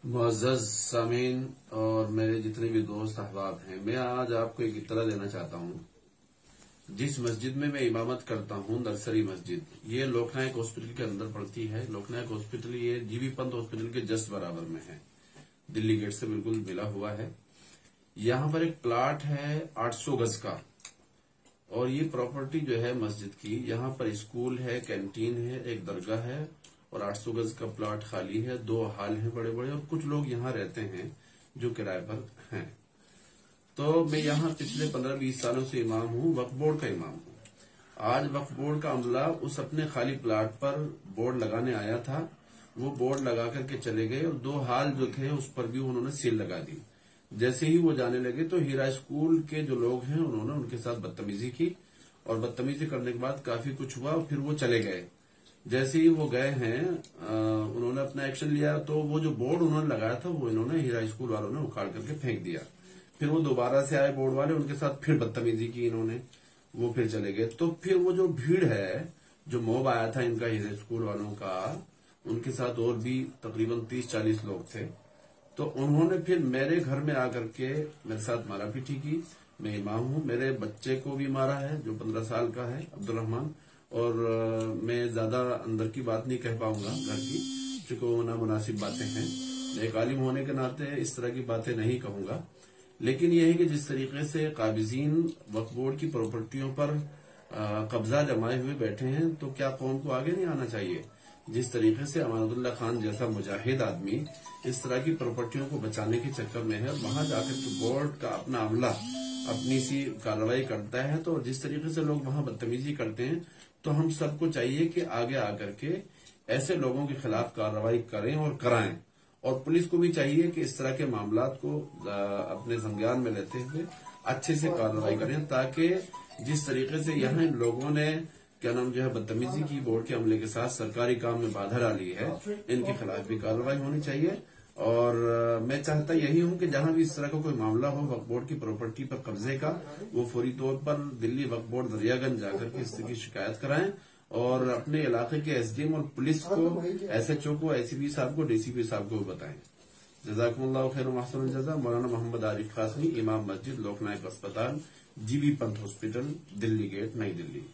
मुअज़्ज़ज़ सामीन और मेरे जितने भी दोस्त अहबाब हैं, मैं आज आपको एक इत्तला देना चाहता हूँ। जिस मस्जिद में मैं इमामत करता हूँ, नर्सरी मस्जिद, ये लोकनायक हॉस्पिटल के अंदर पड़ती है। लोकनायक हॉस्पिटल ये जीबी पंत हॉस्पिटल के जस्ट बराबर में है, दिल्ली गेट से बिल्कुल मिला हुआ है। यहाँ पर एक प्लाट है 800 गज का, और ये प्रॉपर्टी जो है मस्जिद की, यहाँ पर स्कूल है, कैंटीन है, एक दरगाह है और 800 गज का प्लाट खाली है। 2 हाल हैं बड़े बड़े, और कुछ लोग यहाँ रहते हैं जो किराए पर हैं। तो मैं यहाँ पिछले 15-20 सालों से इमाम हूँ, वक्फ बोर्ड का इमाम हूँ। आज वक्फ बोर्ड का अमला उस अपने खाली प्लाट पर बोर्ड लगाने आया था। वो बोर्ड लगा करके चले गए और 2 हाल जो थे उस पर भी उन्होंने सील लगा दी। जैसे ही वो जाने लगे तो हीरा स्कूल के जो लोग हैं उन्होंने उनके साथ बदतमीजी की, और बदतमीजी करने के बाद काफी कुछ हुआ, फिर वो चले गए। जैसे ही वो गए हैं उन्होंने अपना एक्शन लिया, तो वो जो बोर्ड उन्होंने लगाया था वो इन्होंने हीरा स्कूल वालों ने उखाड़ करके फेंक दिया। फिर वो दोबारा से आए बोर्ड वाले, उनके साथ फिर बदतमीजी की इन्होंने, वो फिर चले गए। तो फिर वो जो भीड़ है, जो मॉब आया था इनका हीरा स्कूल वालों का, उनके साथ और भी तकरीबन 30-40 लोग थे। तो उन्होंने फिर मेरे घर में आकर के मेरे साथ मारापीटी की। मैं इमाम हूँ, मेरे बच्चे को भी मारा है जो 15 साल का है, अब्दुल रहमान। और मैं ज्यादा अंदर की बात नहीं कह पाऊंगा घर की, चूंकि वो नामुनासिब बातें हैं। मैं एक आलिम होने के नाते इस तरह की बातें नहीं कहूंगा। लेकिन यह है कि जिस तरीके से काबिजीन वक्फ बोर्ड की प्रॉपर्टियों पर कब्जा जमाए हुए बैठे हैं, तो क्या कौम को आगे नहीं आना चाहिए? जिस तरीके से अमानतुल्लाह खान जैसा मुजाहिद आदमी इस तरह की प्रॉपर्टियों को बचाने के चक्कर में है, वहां जाकर के बोर्ड का अपना अमला अपनी सी कार्रवाई करता है, तो जिस तरीके से लोग वहां बदतमीजी करते हैं, तो हम सबको चाहिए कि आगे आकर के ऐसे लोगों के खिलाफ कार्रवाई करें और कराएं। और पुलिस को भी चाहिए कि इस तरह के मामलात को अपने संज्ञान में लेते हुए अच्छे से कार्रवाई करें, ताकि जिस तरीके से यहाँ इन लोगों ने क्या नाम जो है बदतमीजी की, बोर्ड के अमले के साथ सरकारी काम में बाधा डाली है, इनके खिलाफ भी कार्रवाई होनी चाहिए। और मैं चाहता यही हूं कि जहां भी इस तरह का कोई मामला हो वक्फ बोर्ड की प्रॉपर्टी पर कब्जे का, वो फौरी तौर पर दिल्ली वक्फ बोर्ड दरियागंज जाकर के इसकी शिकायत कराएं, और अपने इलाके के एसडीएम और पुलिस को, एसएचओ को, एसीपी साहब को, डीसीपी साहब को बताएं। जज़ाकुमुल्लाहु खैर व अहसनुल जज़ा। मौलाना मोहम्मद आरिफ कासमी, इमाम मस्जिद, लोकनायक अस्पताल, GB Pant hospital, Delhi gate, नई दिल्ली।